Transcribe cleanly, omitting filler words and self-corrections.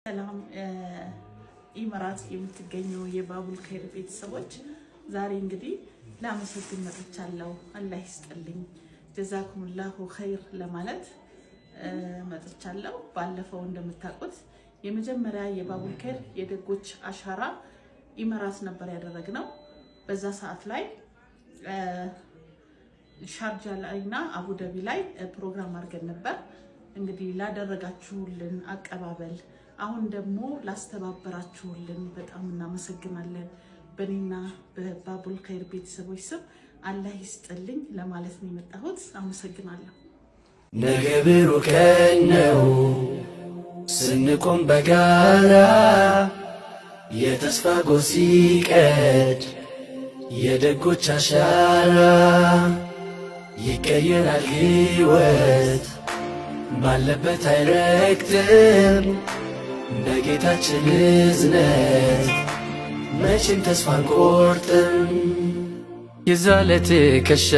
ሰላም ኢማራት የምትገኙ የባቡል ኸይር ቤተሰቦች ዛሬ እንግዲህ ላመሰግን መጥቻለሁ። አላህ ይስጥልኝ ጀዛኩሙላሁ ኸይር ለማለት መጥቻለሁ። ባለፈው እንደምታውቁት የመጀመሪያ የባቡል ኸይር የደጎች አሻራ ኢማራት ነበር ያደረግነው። በዛ ሰዓት ላይ ሻርጃ ላይና አቡዳቢ ላይ ፕሮግራም አድርገን ነበር። እንግዲህ ላደረጋችሁልን አቀባበል አሁን ደግሞ ላስተባበራችሁልን በጣም እናመሰግናለን። በእኔና በባቡል ኸይር ቤተሰቦች ስም አላህ ይስጥልኝ ለማለት ነው የመጣሁት። አመሰግናለሁ። ነገ ብሩህ ቀን ነው ስንቆም በጋራ የተስፋ ጎህ ሲቀድ የደጎች አሻራ ይቀየራል ሕይወት ባለበት አይረግጥም በጌታችን እዝነት መቼም ተስፋ አንቆርጥም። የዛለ ትከሻ